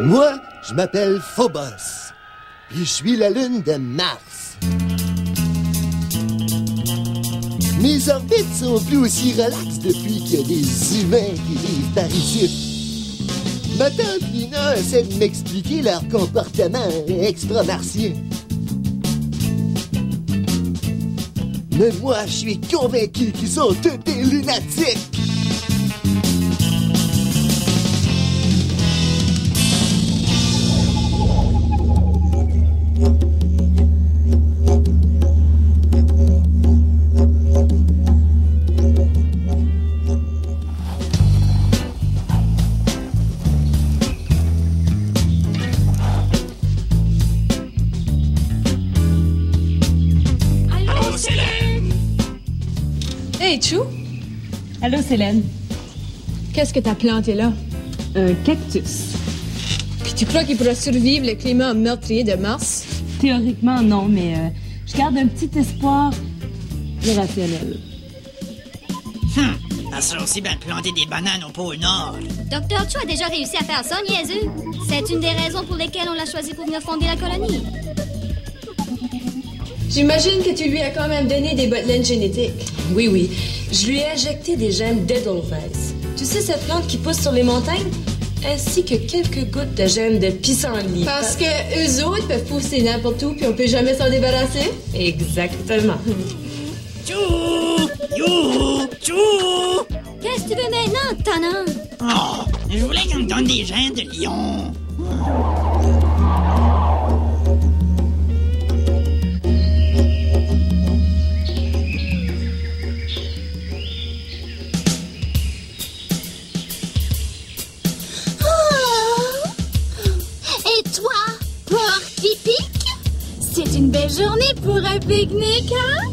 Moi, je m'appelle Phobos. Puis je suis la lune de Mars. Mes orbites sont plus aussi relaxes depuis qu'il y a des humains qui vivent par ici. Ma tante Lina essaie de m'expliquer leur comportement extramartien. Mais moi, je suis convaincu qu'ils sont tous des lunatiques. Hey, Chou! Allô, Célène. Qu'est-ce que t'as planté là? Un cactus. Puis tu crois qu'il pourra survivre le climat meurtrier de Mars? Théoriquement, non, mais je garde un petit espoir irrationnel. Ça serait aussi bien de planter des bananes au pôle Nord. Dr. Chou a déjà réussi à faire ça, niaiseux. C'est une des raisons pour lesquelles on l'a choisi pour venir fonder la colonie. J'imagine que tu lui as quand même donné des botteleines génétiques. Oui. Je lui ai injecté des gènes d'Edelweiss. Tu sais, cette plante qui pousse sur les montagnes? Ainsi que quelques gouttes de gènes de pissenlit. Parce que eux autres peuvent pousser n'importe où puis on peut jamais s'en débarrasser? Exactement. Tchou! You! Tchou! Qu'est-ce que tu veux maintenant, tannant? Oh, je voulais qu'on me donne des gènes de lion. C'est une belle journée pour un pique-nique, hein?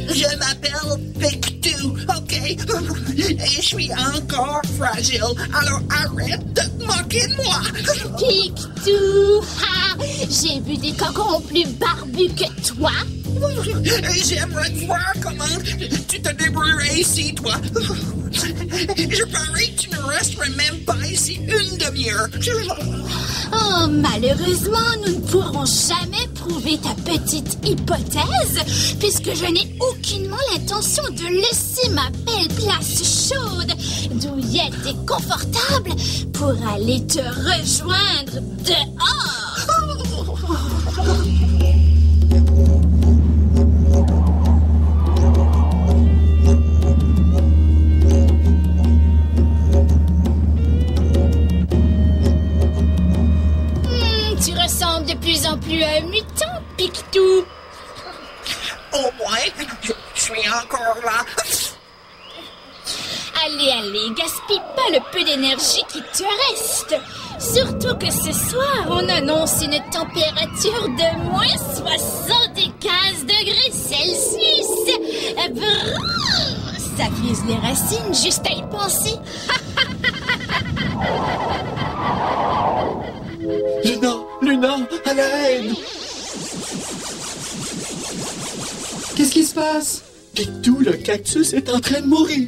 Je m'appelle Pic-Tou, OK? Et je suis encore fragile, alors arrête de te moquer de moi! Pic-Tou! J'ai vu des cocons plus barbus que toi! J'aimerais te voir comment tu te débrouillerais ici, toi! Je parie que tu ne resterais même pas ici une demi-heure! Oh, malheureusement, nous ne pourrons jamais prouver ta petite hypothèse, puisque je n'ai aucunement l'intention de laisser ma belle place chaude, douillette et confortable, pour aller te rejoindre dehors. Tu ressembles de plus en plus à un mutant, Pic-Tou. Au moins, je suis encore là. Allez, gaspille pas le peu d'énergie qui te reste. Surtout que ce soir, on annonce une température de moins 75 degrés Celsius. Brrr, ça frise les racines juste à y penser. Luna, à l'aide! Qu'est-ce qui se passe? Pic-Tou, le cactus, est en train de mourir.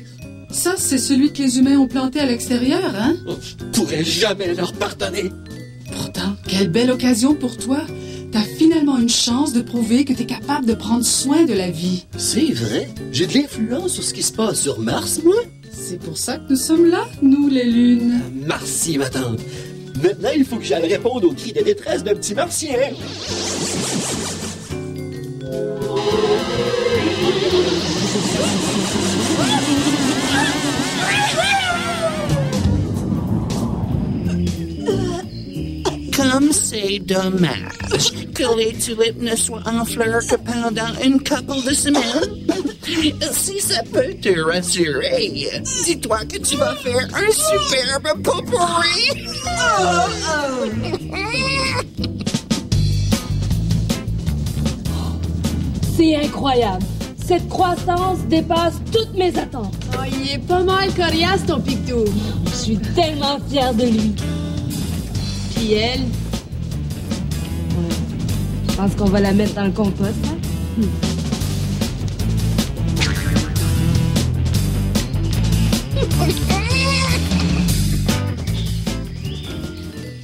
Ça, c'est celui que les humains ont planté à l'extérieur, hein? Je pourrais jamais leur pardonner. Pourtant, quelle belle occasion pour toi. T'as finalement une chance de prouver que t'es capable de prendre soin de la vie. C'est vrai? J'ai de l'influence sur ce qui se passe sur Mars, moi? C'est pour ça que nous sommes là, nous, les lunes. Merci, ma tante. Maintenant, il faut que j'aille répondre aux cris de détresse d'un petit martien. Comme c'est dommage que les tulipes ne soient en fleurs que pendant une couple de semaines. Si ça peut te rassurer, dis-toi que tu vas faire un superbe potpourri. C'est incroyable. Cette croissance dépasse toutes mes attentes. Oh, il est pas mal coriace, ton Pic-Tou. Je suis tellement fière de lui. Puis elle? Je pense qu'on va la mettre dans le compost, hein?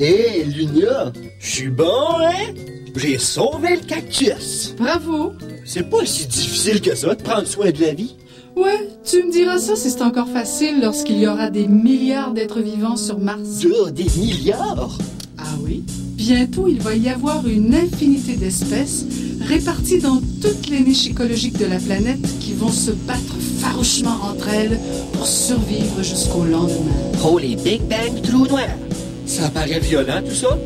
Hé, Lunia, je suis bon, hein? J'ai sauvé le cactus. Bravo! C'est pas si difficile que ça de prendre soin de la vie. Ouais, tu me diras ça si c'est encore facile lorsqu'il y aura des milliards d'êtres vivants sur Mars. Des milliards? Ah oui? Bientôt, il va y avoir une infinité d'espèces réparties dans toutes les niches écologiques de la planète qui vont se battre farouchement entre elles pour survivre jusqu'au lendemain. Oh, les Big Bang trous noirs. Ça paraît violent, tout ça?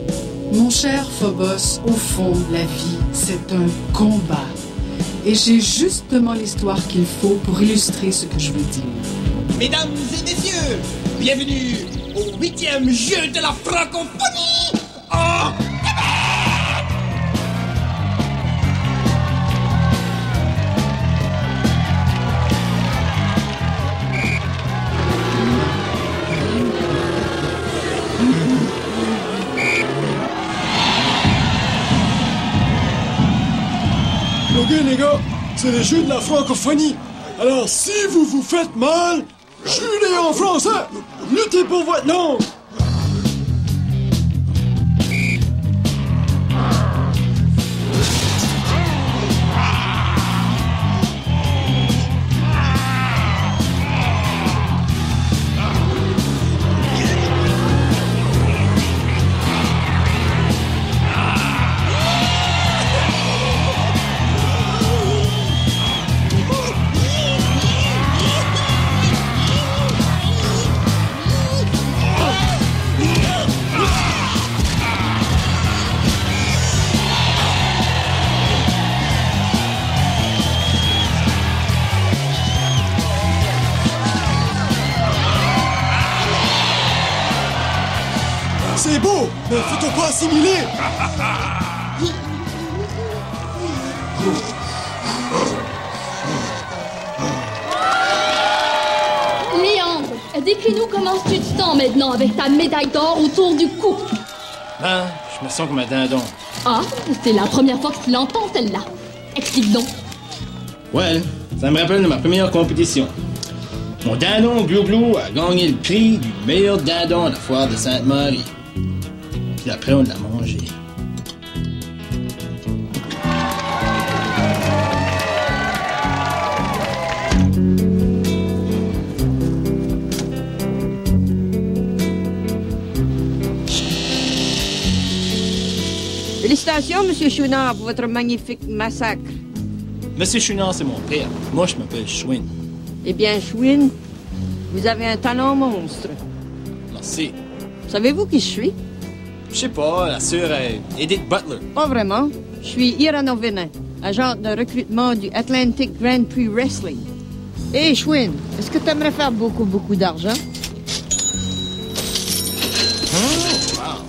Mon cher Phobos, au fond, la vie, c'est un combat. Et j'ai justement l'histoire qu'il faut pour illustrer ce que je veux dire. Mesdames et messieurs, bienvenue au 8e jeu de la francophonie en OK, les gars, c'est les jeux de la francophonie. Alors, si vous vous faites mal, jurez en français. Luttez pour votre langue. C'est beau, mais faut-on pas assimiler? Léandre, décris-nous comment tu te sens maintenant avec ta médaille d'or autour du cou. Ben, je me sens comme un dindon. Ah, c'est la première fois que tu l'entends, celle-là. Explique donc. Ouais, ça me rappelle de ma première compétition. Mon dindon Glou-Glou a gagné le prix du meilleur dindon à la foire de Sainte-Marie. Puis après, on l'a mangé. Félicitations, Monsieur Chouinard, pour votre magnifique massacre. Monsieur Chouinard, c'est mon père. Moi, je m'appelle Chouin. Eh bien, Chouin, vous avez un talent monstre. Merci. Savez-vous qui je suis? Je sais pas, la sœur Edith Butler. Pas vraiment. Je suis Irano Venin, agente de recrutement du Atlantic Grand Prix Wrestling. Hé, Chouin, est-ce que tu aimerais faire beaucoup d'argent? Oh, wow.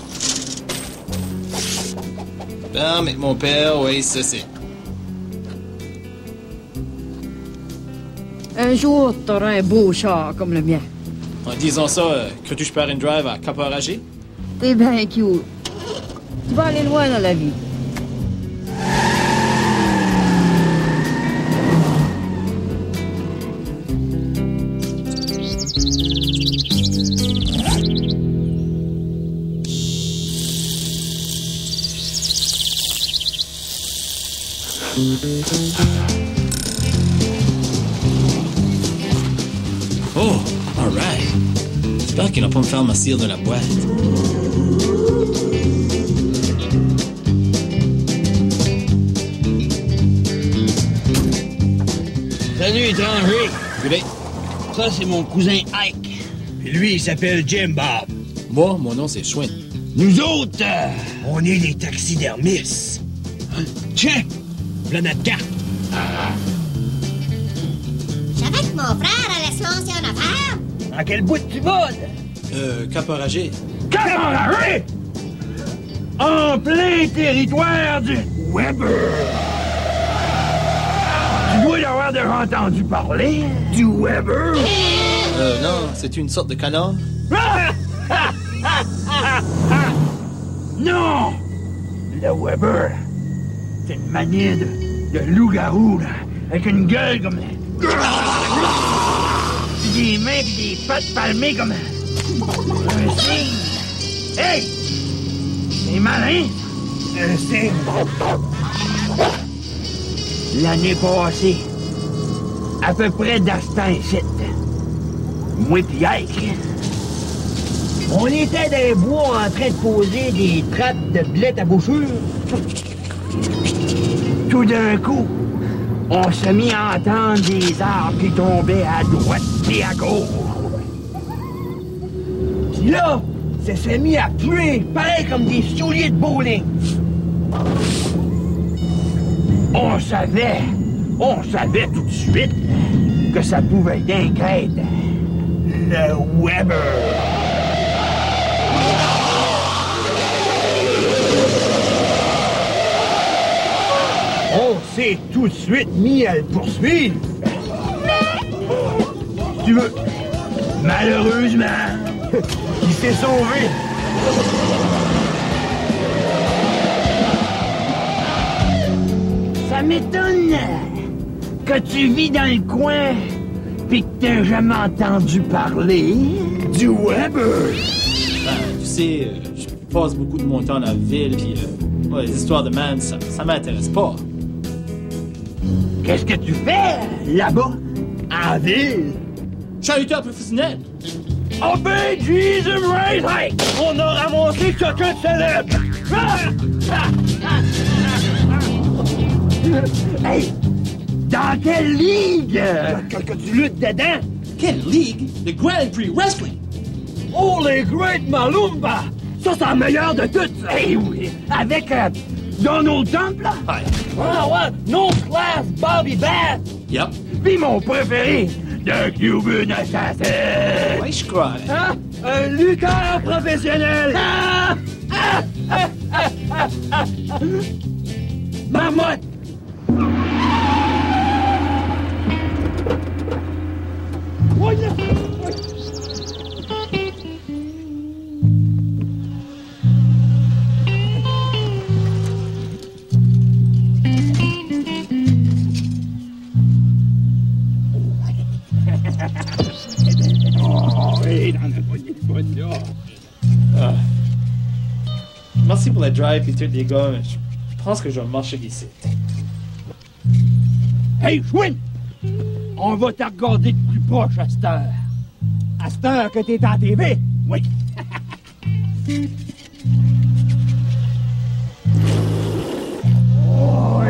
Ben, mais mon père, oui, ça c'est. Un jour, t'auras un beau char comme le mien. En disant ça, crois-tu que je pars une drive à Cap-Enragé? T'es bien cute. Tu vas aller loin dans la vie. Oh, all right. J'espère qu'il n'a pas me faire ma cire de la boîte. Salut, étranger. Salut. Ça, c'est mon cousin Ike. Puis lui, il s'appelle Jim Bob. Moi, mon nom, c'est Chouin. Nous autres, on est des taxidermistes. Hein? Tiens, voilà notre carte. Je savais que mon frère allait se lancer en affaire. À quel bout tu vas? Cap-Enragé. Cap-Enragé? En plein territoire du Weber. Tu dois y avoir déjà entendu parler du Weber. Non, c'est une sorte de canard. Non! Le Weber, c'est une manière de loup-garou, là, avec une gueule comme... Puis des mains pis des pattes palmées comme... un cygne. Hey! C'est malin. C'est... L'année passée, à peu près dans ce temps-ci, moi pis Ike, on était dans les bois en train de poser des trappes de blé à bouchure. Tout d'un coup, on s'est mis à entendre des arbres qui tombaient à droite et à gauche. Puis là, ça s'est mis à pluer, pareil comme des souliers de bowling. On savait tout de suite que ça pouvait bien être le Weber. On s'est tout de suite mis à le poursuivre. Tu veux? Malheureusement, il s'est sauvé. Ça m'étonne que tu vis dans le coin pis que t'as jamais entendu parler du Weber. Tu sais, je passe beaucoup de mon temps dans la ville pis les histoires de man, ça m'intéresse pas. Qu'est-ce que tu fais là-bas, en ville? Je suis un lutteur professionnel. Oh ben, Jesus Christ! On a ramassé quelqu'un de célèbre! Hey! Dans quelle ligue? Que tu luttes dedans? Quelle ligue? Le Grand Prix Wrestling! Oh, les Great Malumba! Ça, c'est la meilleure de toutes! Eh oui! Avec Donald Trump, là? Ouais. Ah ouais! No Class Bobby Bass! Yep. Puis mon préféré, The Cuban Assassin! Ouais, je crois. Hein? Un lutteur professionnel! Marmotte! Merci pour le drive et tout, les gars, mais je pense que je vais marcher d'ici. Hey, Schwinn! On va te regarder de plus proche à cette heure. À cette heure que t'es en TV, oui. Oh,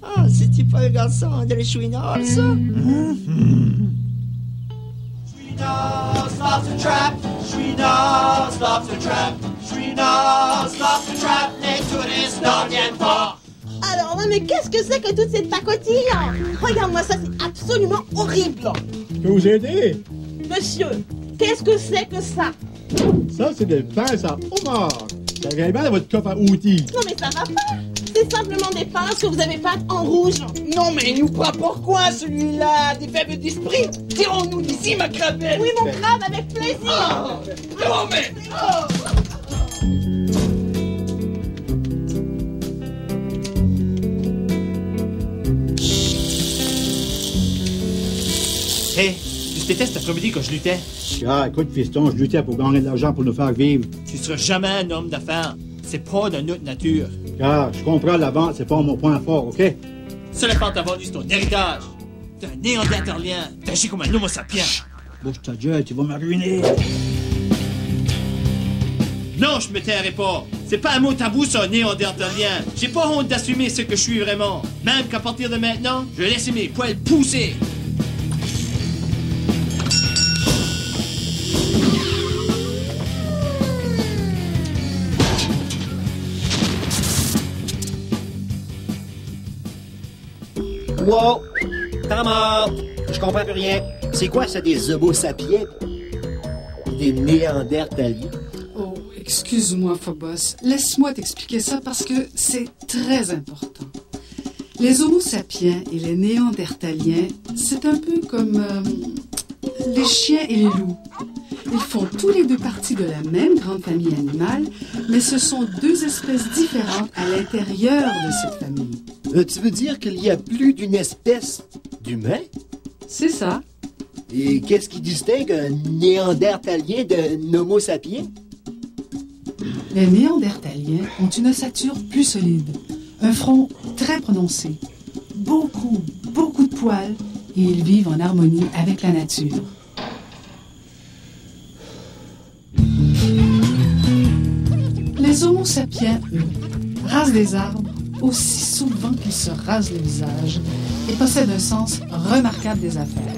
Ah, c'est-tu pas le garçon de Chouinard, ça? Chouinard stops the trap. Chouinard stops the trap. Chouinard stops the trap. Les touristes n'en viennent pas. Alors, non, mais qu'est-ce que c'est que toute cette pacotille? Regarde-moi ça, c'est absolument horrible. Je peux vous aider? Monsieur, qu'est-ce que c'est que ça? Ça, c'est des pinces à homard. Ça vient bien dans votre coffre à outils. Non, mais ça va pas. C'est simplement des pinces que vous avez peintes en rouge. Non, mais il nous prend pourquoi, celui-là? Des faibles d'esprit? Tirons-nous d'ici, ma crapette! Oui, mon crabe, avec plaisir! Non, mais... Hey, tu détestes l'après-midi quand je luttais? Ah, écoute, fiston, je luttais pour gagner de l'argent pour nous faire vivre. Tu seras jamais un homme d'affaires. C'est pas de notre nature. Ah, je comprends la vente, c'est pas mon point fort, OK? Seul effort t'as vendu, c'est ton héritage. T'es un néandertalien. T'agis comme un homo sapiens. Bouge ta gueule, tu vas me ruiner. Non, je me tairai pas. C'est pas un mot tabou, ça, néandertalien. J'ai pas honte d'assumer ce que je suis vraiment. Même qu'à partir de maintenant, je vais laisser mes poils pousser. Wow! Temps mort! Je comprends plus rien. C'est quoi ça, des homo sapiens? Des néandertaliens? Oh, excuse-moi, Phobos. Laisse-moi t'expliquer ça parce que c'est très important. Les homo sapiens et les néandertaliens, c'est un peu comme les chiens et les loups. Ils font tous les deux partie de la même grande famille animale, mais ce sont deux espèces différentes à l'intérieur de cette famille. Tu veux dire qu'il y a plus d'une espèce d'humain? C'est ça. Et qu'est-ce qui distingue un néandertalien d'un homo sapiens? Les néandertaliens ont une ossature plus solide, un front très prononcé, beaucoup de poils, et ils vivent en harmonie avec la nature. Les homo sapiens, eux, rasent des arbres aussi souvent qu'ils se rasent le visage et possèdent un sens remarquable des affaires.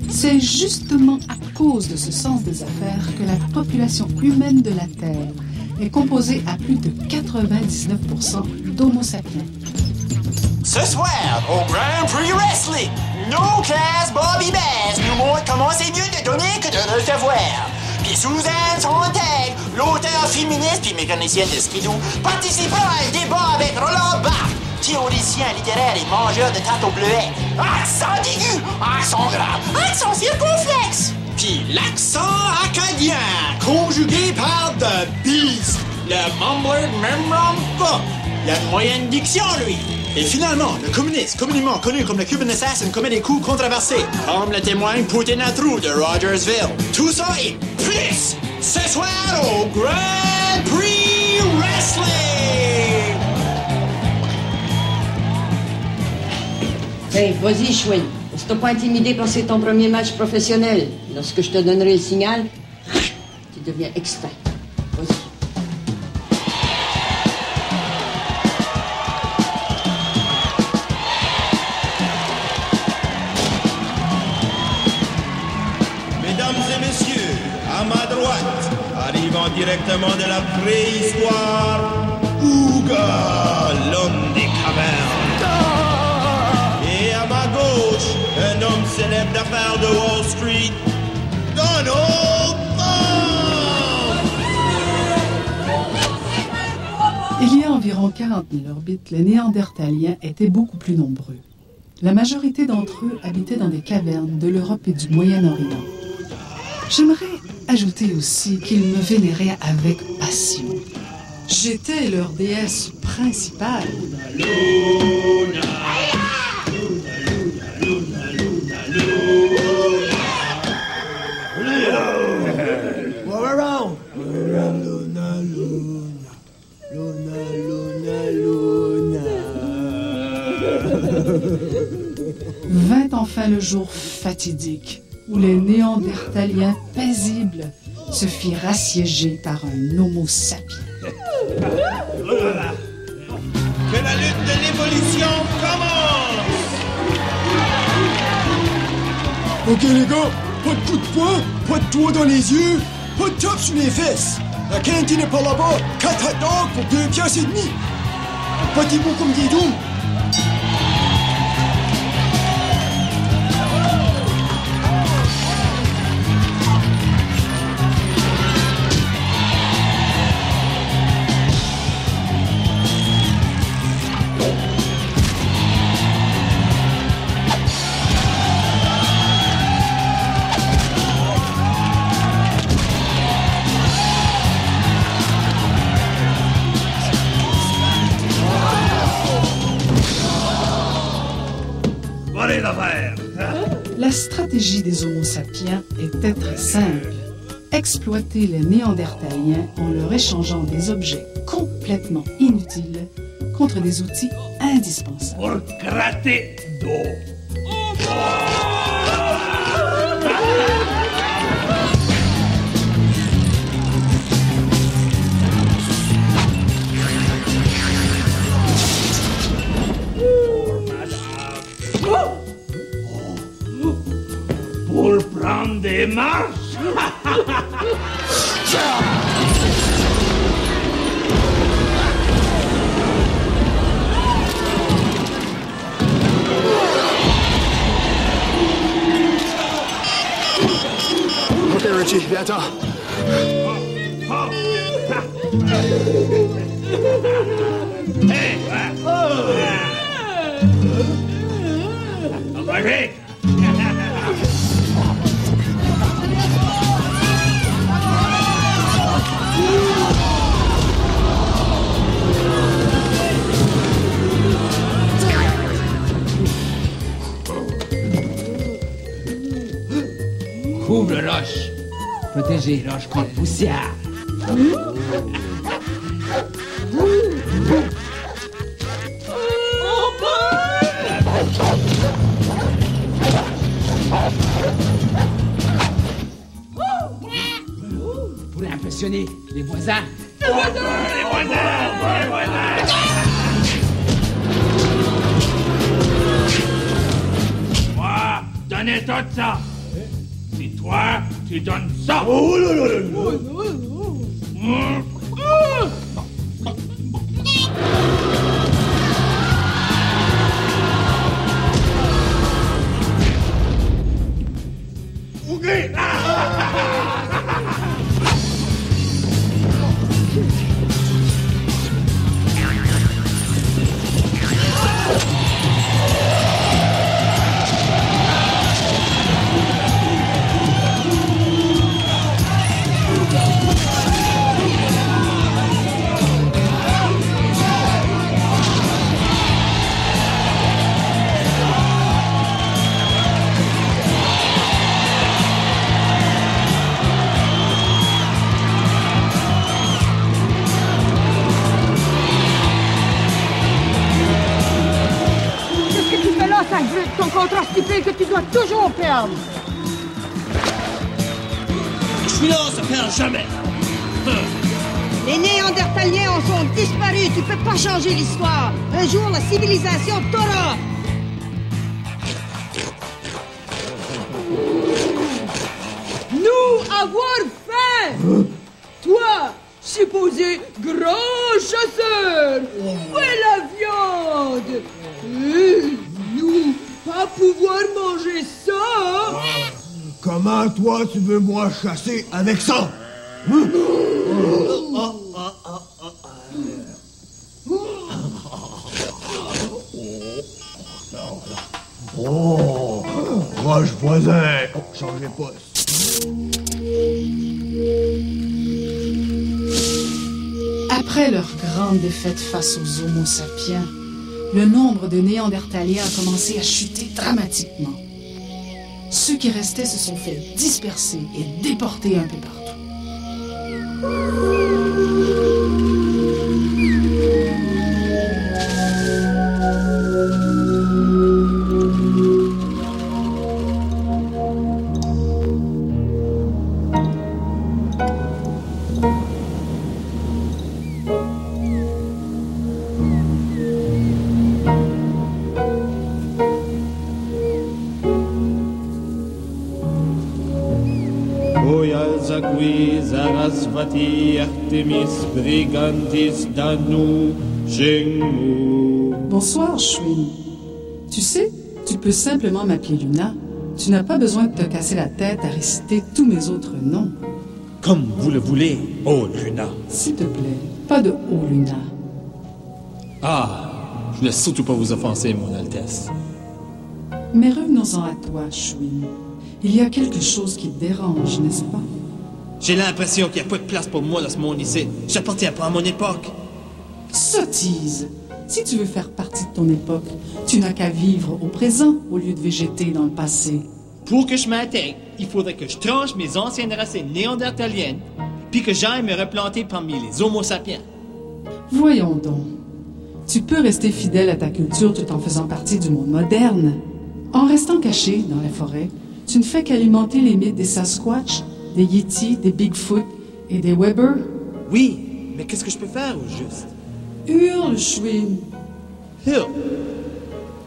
C'est justement à cause de ce sens des affaires que la population humaine de la Terre est composée à plus de 99% d'Homo sapiens. Ce soir, au Grand Prix Wrestling, nos classes Bobby Bass nous montrent comment c'est mieux de donner que de recevoir. Puis Suzanne Sontag, l'auteur féministe puis mécanicienne de skidoo, participera à un débat avec Roland Barthes, théoricien littéraire et mangeur de tarte au bleuet. Accent aigu, accent grave, accent circonflexe. Puis l'accent acadien, conjugué par The Beast, le mumbler de Memram pas. Il a une moyenne diction, lui. Et finalement, le communiste, communément connu comme le Cuban Assassin, commet des coups controversés, comme le témoigne Poutine à trou de Rogersville. Tout ça et plus, ce soir au Grand Prix Wrestling! Hey, vas-y, Schwinn. Laisse-toi pas intimider quand c'est ton premier match professionnel. Lorsque je te donnerai le signal, tu deviens expert. Vas-y. Mesdames et messieurs, à ma droite, arrivant directement de la préhistoire, Ouga, l'homme des cavernes. Et à ma gauche, un homme célèbre d'affaires de Wall Street, Donald Trump! Il y a environ 40 000 orbites, les Néandertaliens étaient beaucoup plus nombreux. La majorité d'entre eux habitaient dans des cavernes de l'Europe et du Moyen-Orient. J'aimerais ajouter aussi qu'ils me vénéraient avec passion. J'étais leur déesse principale. What around? 20 enfin le jour fatidique où les Néandertaliens paisibles se firent assiéger par un Homo sapiens. Que la lutte de l'évolution commence! Ok les gars, pas de coup de poing, pas de doigt dans les yeux, pas de tape sur les fesses. La cantine est par là-bas, 4 hot dogs pour 2 piastres et demi. Pas des mots comme des dômes. La stratégie des Homo sapiens était très simple. Exploiter les Néandertaliens en leur échangeant des objets complètement inutiles contre des outils indispensables. Pour gratter d'eau. Pour prendre des marches. Ok Richie, viens-t'en. Hey! Allez! Ouvre le roche. Protégez roche contre poussière. Pour impressionner les voisins. Les voisins! Moi, donnez tout ça. Si toi, tu donnes ça. Oh là là là là. Ton contrat stipule que tu dois toujours perdre. Je suis là, ça perd jamais. Les Néandertaliens en sont disparus. Tu peux pas changer l'histoire. Un jour, la civilisation t'aura. Nous avoir faim. Toi, supposé grand chasseur. Où est la viande? Nous, pas pouvoir manger ça. Comment toi tu veux moi chasser avec ça? Oh, roche voisin. Oh, changez pas. Après leur grande défaite face aux Homo sapiens, le nombre de Néandertaliens a commencé à chuter dramatiquement. Ceux qui restaient se sont fait disperser et déporter un peu partout. Sarasvati Artemis Brigantis Danu Shenmu. Bonsoir, Chouine. Tu sais, tu peux simplement m'appeler Luna. Tu n'as pas besoin de te casser la tête à réciter tous mes autres noms. Comme vous le voulez, oh Luna. S'il te plaît, pas de oh Luna. Ah, je ne laisse surtout pas vous offenser, mon Altesse. Mais revenons-en à toi, Chouine. Il y a quelque chose qui te dérange, n'est-ce pas? J'ai l'impression qu'il n'y a pas de place pour moi dans ce monde ici. J'appartiens pas à mon époque. Sottise! Si tu veux faire partie de ton époque, tu n'as qu'à vivre au présent au lieu de végéter dans le passé. Pour que je m'intègre, il faudrait que je tranche mes anciennes racines néandertaliennes, puis que j'aille me replanter parmi les Homo sapiens. Voyons donc. Tu peux rester fidèle à ta culture tout en faisant partie du monde moderne. En restant caché dans la forêt, tu ne fais qu'alimenter les mythes des Sasquatch, des Yétis, des Bigfoot et des Weber. Oui, mais qu'est-ce que je peux faire au juste? Hurle, Chouine. Hurle.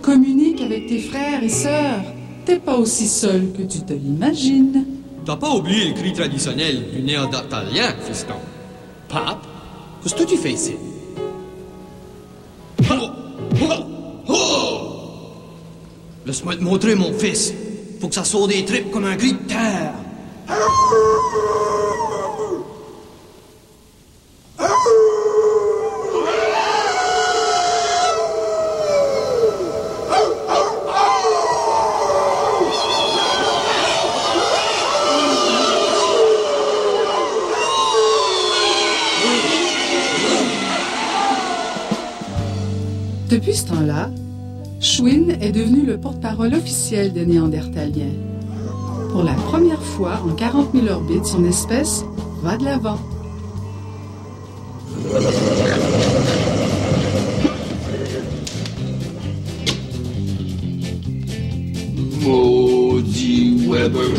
Communique avec tes frères et sœurs. T'es pas aussi seul que tu te l'imagines. T'as pas oublié le cri traditionnel du néandertalien, fiston? Pape, qu'est-ce que tu fais ici? Laisse-moi te montrer, mon fils. Faut que ça sorte des tripes comme un cri de terre. Depuis ce temps-là, Chouine est devenu le porte-parole officiel des Néandertaliens. pour la première fois en 40 000 orbites, son espèce va de l'avant. Maudit Weber.